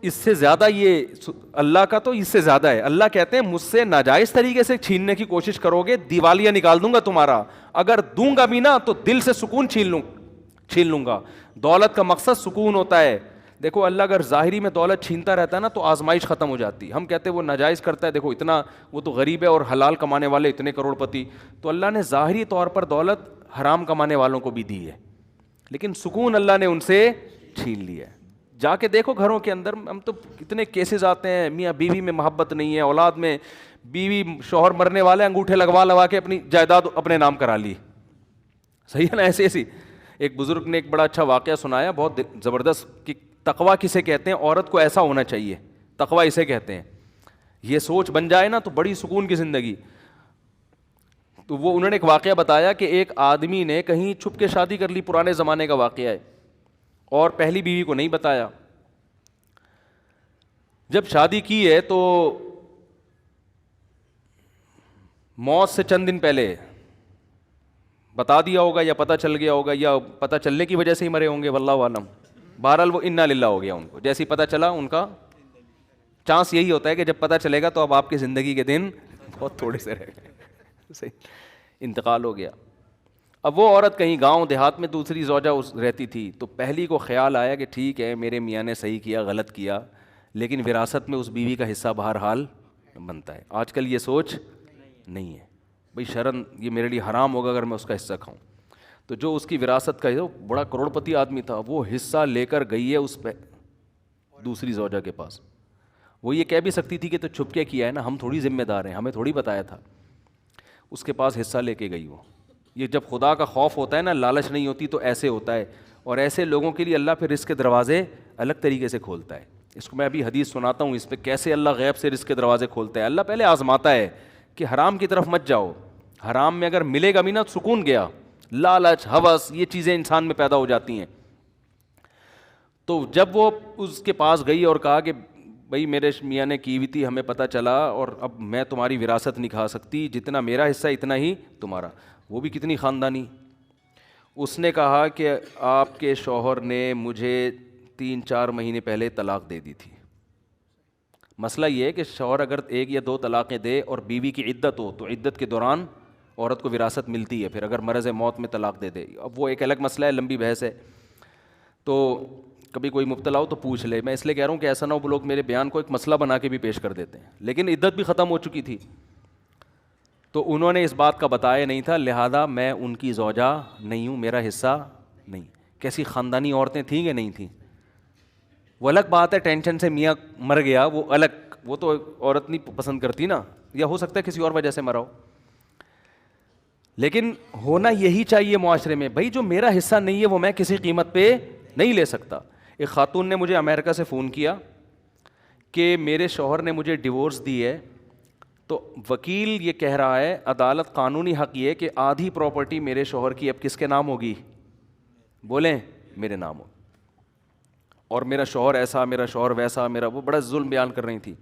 اس سے زیادہ یہ اللہ کا تو اس سے زیادہ ہے. اللہ کہتے ہیں مجھ سے ناجائز طریقے سے چھیننے کی کوشش کرو گے دیوالیاں نکال دوں گا تمہارا, اگر دوں گا بھی نا تو دل سے سکون چھین لوں گا. دولت کا مقصد سکون ہوتا ہے. دیکھو اللہ اگر ظاہری میں دولت چھینتا رہتا ہے نا تو آزمائش ختم ہو جاتی. ہم کہتے ہیں وہ ناجائز کرتا ہے, دیکھو اتنا وہ تو غریب ہے اور حلال کمانے والے اتنے کروڑ پتی. تو اللہ نے ظاہری طور پر دولت حرام کمانے والوں کو بھی دی ہے, لیکن سکون اللہ نے ان سے چھین لیا ہے. جا کے دیکھو گھروں کے اندر, ہم تو کتنے کیسز آتے ہیں, میاں بیوی میں محبت نہیں ہے, اولاد میں, بیوی شوہر مرنے والے انگوٹھے لگوا کے اپنی جائیداد اپنے نام کرا لی. صحیح ہے نا, ایسی ایک بزرگ نے ایک بڑا اچھا واقعہ سنایا, بہت زبردست, کہ تقویٰ کسے کہتے ہیں, عورت کو ایسا ہونا چاہیے, تقویٰ اسے کہتے ہیں. یہ سوچ بن جائے نا تو بڑی سکون کی زندگی. تو وہ انہوں نے ایک واقعہ بتایا کہ ایک آدمی نے کہیں چھپ کے شادی کر لی, پرانے زمانے کا واقعہ ہے, اور پہلی بیوی کو نہیں بتایا. جب شادی کی ہے تو موت سے چند دن پہلے بتا دیا ہوگا, یا پتہ چل گیا ہوگا, یا پتہ چلنے کی وجہ سے ہی مرے ہوں گے, واللہ عالم. بہرحال وہ انا للہ ہو گیا ان کو. جیسے ہی پتہ چلا, ان کا چانس یہی ہوتا ہے کہ جب پتہ چلے گا تو اب آپ کی زندگی کے دن بہت تھوڑے سے رہ گئے. صحیح, انتقال ہو گیا. اب وہ عورت کہیں گاؤں دیہات میں دوسری زوجہ رہتی تھی, تو پہلی کو خیال آیا کہ ٹھیک ہے میرے میاں نے صحیح کیا, غلط کیا, لیکن وراثت میں اس بیوی کا حصہ بہرحال بنتا ہے. آج کل یہ سوچ نہیں ہے, بھئی شرن یہ میرے لیے حرام ہوگا اگر میں اس کا حصہ کھاؤں. تو جو اس کی وراثت کا بڑا کروڑ پتی آدمی تھا, وہ حصہ لے کر گئی ہے اس پہ دوسری زوجہ کے پاس. وہ یہ کہہ بھی سکتی تھی کہ تو چھپ کے کیا ہے نا, ہم تھوڑی ذمہ دار ہیں, ہمیں تھوڑی بتایا تھا. اس کے پاس حصہ لے کے گئی وہ. یہ جب خدا کا خوف ہوتا ہے نا, لالچ نہیں ہوتی, تو ایسے ہوتا ہے. اور ایسے لوگوں کے لیے اللہ پھر رزق کے دروازے الگ طریقے سے کھولتا ہے. اس کو میں ابھی حدیث سناتا ہوں, اس پہ کیسے اللہ غیب سے رزق کے دروازے کھولتا ہے. اللہ پہلے آزماتا ہے کہ حرام کی طرف مت جاؤ. حرام میں اگر ملے گا بھی نا سکون گیا, لالچ, ہوس, یہ چیزیں انسان میں پیدا ہو جاتی ہیں. تو جب وہ اس کے پاس گئی اور کہا کہ بھئی میرے میاں نے کی ہوئی تھی, ہمیں پتہ چلا, اور اب میں تمہاری وراثت نہیں کھا سکتی, جتنا میرا حصہ اتنا ہی تمہارا. وہ بھی کتنی خاندانی. اس نے کہا کہ آپ کے شوہر نے مجھے 3-4 مہینے پہلے طلاق دے دی تھی. مسئلہ یہ ہے کہ شوہر اگر 1 یا 2 طلاقیں دے اور بیوی کی عدت ہو, تو عدت کے دوران عورت کو وراثت ملتی ہے. پھر اگر مرض موت میں طلاق دے دے, اب وہ ایک الگ مسئلہ ہے, لمبی بحث ہے. تو کبھی کوئی مبتلا ہو تو پوچھ لے. میں اس لیے کہہ رہا ہوں کہ ایسا نہ ہو وہ لوگ میرے بیان کو ایک مسئلہ بنا کے بھی پیش کر دیتے ہیں, لیکن عدت بھی ختم ہو چکی تھی. تو انہوں نے اس بات کا بتایا نہیں تھا, لہذا میں ان کی زوجہ نہیں ہوں, میرا حصہ نہیں. کیسی خاندانی عورتیں تھیں کہ نہیں تھیں. وہ الگ بات ہے, ٹینشن سے میاں مر گیا, وہ الگ, وہ تو عورت نہیں پسند کرتی نا, یا ہو سکتا ہے کسی اور وجہ سے مرا ہو. لیکن ہونا یہی چاہیے معاشرے میں, بھائی جو میرا حصہ نہیں ہے وہ میں کسی قیمت پہ نہیں لے سکتا. ایک خاتون نے مجھے امریکہ سے فون کیا کہ میرے شوہر نے مجھے ڈیورس دی ہے, تو وکیل یہ کہہ رہا ہے, عدالت قانونی حق یہ ہے کہ آدھی پراپرٹی میرے شوہر کی اب کس کے نام ہوگی, بولیں میرے نام ہو. اور میرا شوہر ایسا, میرا شوہر ویسا, میرا وہ بڑا ظلم بیان کر رہی تھی.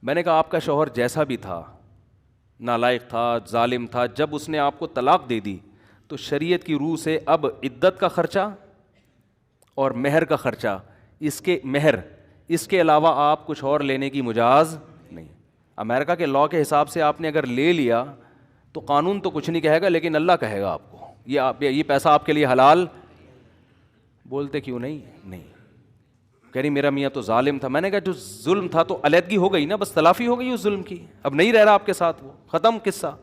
میں نے کہا آپ کا شوہر جیسا بھی تھا, نالائق تھا, ظالم تھا, جب اس نے آپ کو طلاق دے دی تو شریعت کی روح سے اب عدت کا خرچہ اور مہر کا خرچہ, اس کے علاوہ آپ کچھ اور لینے کی مجاز نہیں. امریکہ کے لاء کے حساب سے آپ نے اگر لے لیا تو قانون تو کچھ نہیں کہے گا, لیکن اللہ کہے گا آپ کو یہ پیسہ آپ کے لیے حلال. بولتے کیوں نہیں. کہہ رہی میرا میاں تو ظالم تھا. میں نے کہا جو ظلم تھا تو علیحدگی ہو گئی نا, بس تلافی ہو گئی اس ظلم کی, اب نہیں رہ رہا آپ کے ساتھ, وہ ختم قصہ.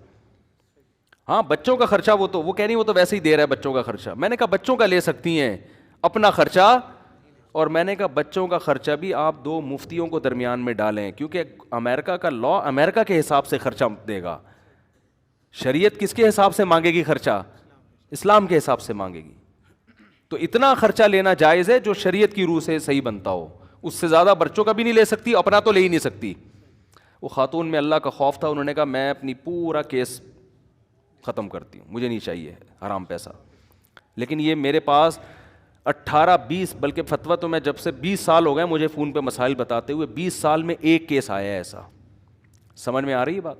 ہاں بچوں کا خرچہ وہ کہہ رہی وہ تو ویسے ہی دے رہا ہے بچوں کا خرچہ. میں نے کہا بچوں کا لے سکتی ہیں اپنا خرچہ, اور میں نے کہا بچوں کا خرچہ بھی آپ 2 مفتیوں کو درمیان میں ڈالیں, کیونکہ امریکہ کا لاء امریکہ کے حساب سے خرچہ دے گا. شریعت کس کے حساب سے مانگے گی خرچہ, اسلام کے حساب سے مانگے گی. تو اتنا خرچہ لینا جائز ہے جو شریعت کی روح سے صحیح بنتا ہو, اس سے زیادہ بچوں کا بھی نہیں لے سکتی, اپنا تو لے ہی نہیں سکتی. وہ خاتون میں اللہ کا خوف تھا, انہوں نے کہا میں اپنی پورا کیس ختم کرتی ہوں, مجھے نہیں چاہیے حرام پیسہ. لیکن یہ میرے پاس 18-20 بلکہ فتویٰ تو میں جب سے 20 سال ہو گئے مجھے فون پہ مسائل بتاتے ہوئے, 20 سال میں ایک کیس آیا ہے ایسا. سمجھ میں آ رہی ہے بات.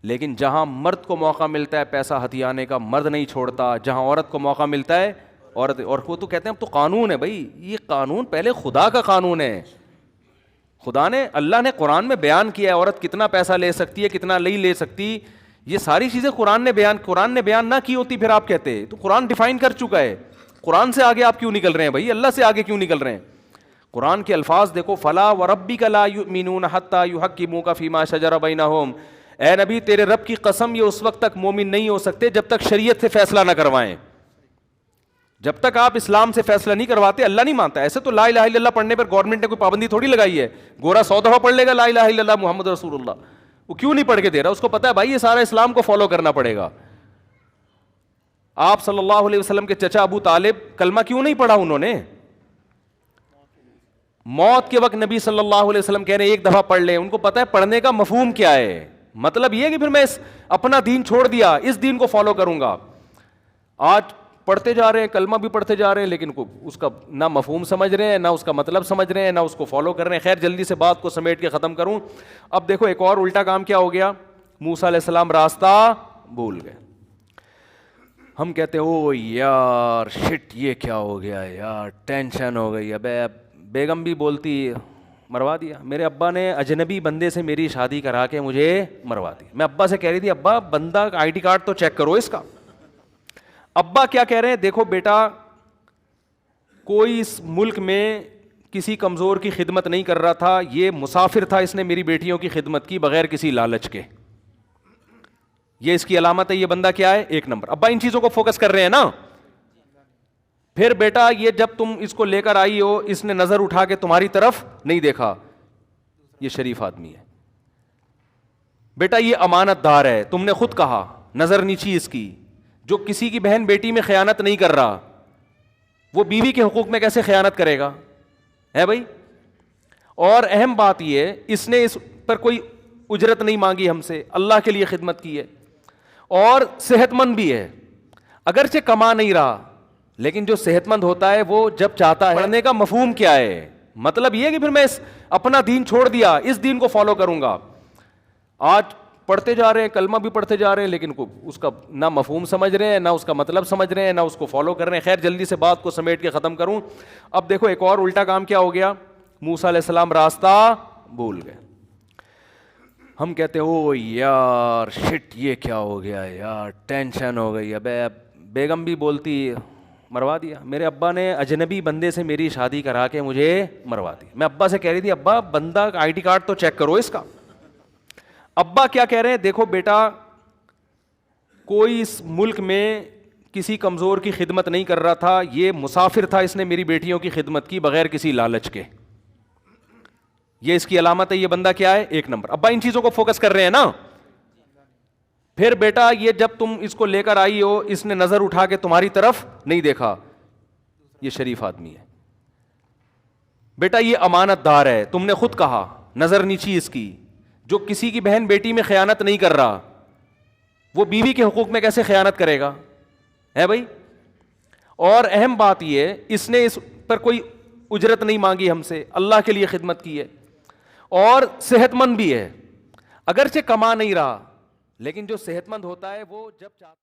لیکن جہاں مرد کو موقع ملتا ہے پیسہ ہتھیانے کا, مرد نہیں چھوڑتا. جہاں عورت کو موقع ملتا ہے عورت, اور وہ تو کہتے ہیں اب تو قانون ہے. بھائی یہ قانون پہلے خدا کا قانون ہے, خدا نے, اللہ نے قرآن میں بیان کیا ہے عورت کتنا پیسہ لے سکتی ہے, کتنا نہیں لے سکتی, یہ ساری چیزیں قرآن نے بیان نہ کی ہوتی پھر آپ کہتے, تو قرآن ڈیفائن کر چکا ہے. قرآن سے آگے آپ کیوں نکل رہے ہیں بھائی, اللہ سے آگے کیوں نکل رہے ہیں؟ قرآن کے الفاظ دیکھو, فلا وربک لا یؤمنون حتی یحکموک فیما شجر بینہم, اے نبی تیرے رب کی قسم یہ اس وقت تک مومن نہیں ہو سکتے جب تک شریعت سے فیصلہ نہ کروائیں. جب تک آپ اسلام سے فیصلہ نہیں کرواتے اللہ نہیں مانتا. ایسے تو لا الہ الا اللہ پڑھنے پر گورنمنٹ نے کوئی پابندی تھوڑی لگائی ہے, گورا 100 دفعہ پڑھ لے گا لا الہ الا اللہ محمد رسول اللہ, وہ کیوں نہیں پڑھ کے دے رہا؟ اس کو پتا ہے بھائی یہ سارا اسلام کو فالو کرنا پڑے گا. آپ صلی اللہ علیہ وسلم کے چچا ابو طالب کلمہ کیوں نہیں پڑھا انہوں نے؟ موت کے وقت نبی صلی اللہ علیہ وسلم کہہ رہے ہیں ایک دفعہ پڑھ لیں, ان کو پتا ہے پڑھنے کا مفہوم کیا ہے, مطلب یہ کہ پھر میں اپنا دین چھوڑ دیا, اس دین کو فالو کروں گا. آج پڑھتے جا رہے ہیں, کلمہ بھی پڑھتے جا رہے ہیں, لیکن اس کا نہ مفہوم سمجھ رہے ہیں, نہ اس کا مطلب سمجھ رہے ہیں, نہ اس کو فالو کر رہے ہیں. خیر جلدی سے بات کو سمیٹ کے ختم کروں. اب دیکھو ایک اور الٹا کام کیا ہو گیا, موسیٰ علیہ السلام راستہ بھول گئے. ہم کہتے ہیں او یار شٹ یہ کیا ہو گیا یار, ٹینشن ہو گئی. ابے بیگم بھی بولتی مروا دیا, میرے ابا نے اجنبی بندے سے میری شادی کرا کے مجھے مروا دی. میں ابا سے کہہ رہی تھی ابا بندہ آئی ڈی کارڈ تو چیک کرو اس کا. ابا کیا کہہ رہے ہیں, دیکھو بیٹا کوئی اس ملک میں کسی کمزور کی خدمت نہیں کر رہا تھا, یہ مسافر تھا, اس نے میری بیٹیوں کی خدمت کی بغیر کسی لالچ کے, یہ اس کی علامت ہے, یہ بندہ کیا ہے, ایک نمبر. ابا ان چیزوں کو فوکس کر رہے ہیں نا. پھر بیٹا یہ جب تم اس کو لے کر آئی ہو اس نے نظر اٹھا کے تمہاری طرف نہیں دیکھا, یہ شریف آدمی ہے. بیٹا یہ امانت دار ہے, تم نے خود کہا نظر نیچی اس کی, جو کسی کی بہن بیٹی میں خیانت نہیں کر رہا وہ بیوی کے حقوق میں کیسے خیانت کرے گا, ہے بھائی. اور اہم بات یہ اس نے اس پر کوئی اجرت نہیں مانگی ہم سے, اللہ کے لیے خدمت کی ہے, اور صحت مند بھی ہے, اگرچہ کما نہیں رہا لیکن جو صحت مند ہوتا ہے وہ جب چاہتا ہے. پڑھنے کا مفہوم کیا ہے, مطلب یہ کہ پھر میں اپنا دین چھوڑ دیا, اس دین کو فالو کروں گا. آج پڑھتے جا رہے ہیں, کلمہ بھی پڑھتے جا رہے ہیں, لیکن اس کا نہ مفہوم سمجھ رہے ہیں, نہ اس کا مطلب سمجھ رہے ہیں, نہ اس کو فالو کر رہے ہیں. خیر جلدی سے بات کو سمیٹ کے ختم کروں. اب دیکھو ایک اور الٹا کام کیا ہو گیا, موسیٰ علیہ السلام راستہ بھول گئے. ہم کہتے ہیں او یار شٹ یہ کیا ہو گیا یار, ٹینشن ہو گئی. ابے بیگم بھی بولتی مروا دیا, میرے ابا نے اجنبی بندے سے میری شادی کرا کے مجھے مروا دی. میں ابا سے کہہ رہی تھی ابا بندہ آئی ڈی کارڈ تو چیک کرو اس کا. ابا کیا کہہ رہے ہیں, دیکھو بیٹا کوئی اس ملک میں کسی کمزور کی خدمت نہیں کر رہا تھا, یہ مسافر تھا, اس نے میری بیٹیوں کی خدمت کی بغیر کسی لالچ کے, یہ اس کی علامت ہے, یہ بندہ کیا ہے, ایک نمبر. ابا ان چیزوں کو فوکس کر رہے ہیں نا. پھر بیٹا یہ جب تم اس کو لے کر آئی ہو اس نے نظر اٹھا کے تمہاری طرف نہیں دیکھا, یہ شریف آدمی ہے. بیٹا یہ امانت دار ہے, تم نے خود کہا نظر نیچی اس کی, جو کسی کی بہن بیٹی میں خیانت نہیں کر رہا وہ بیوی کے حقوق میں کیسے خیانت کرے گا, ہے بھائی. اور اہم بات یہ اس نے اس پر کوئی اجرت نہیں مانگی ہم سے, اللہ کے لیے خدمت کی ہے, اور صحت مند بھی ہے, اگرچہ کما نہیں رہا لیکن جو صحت مند ہوتا ہے وہ جب چاہتا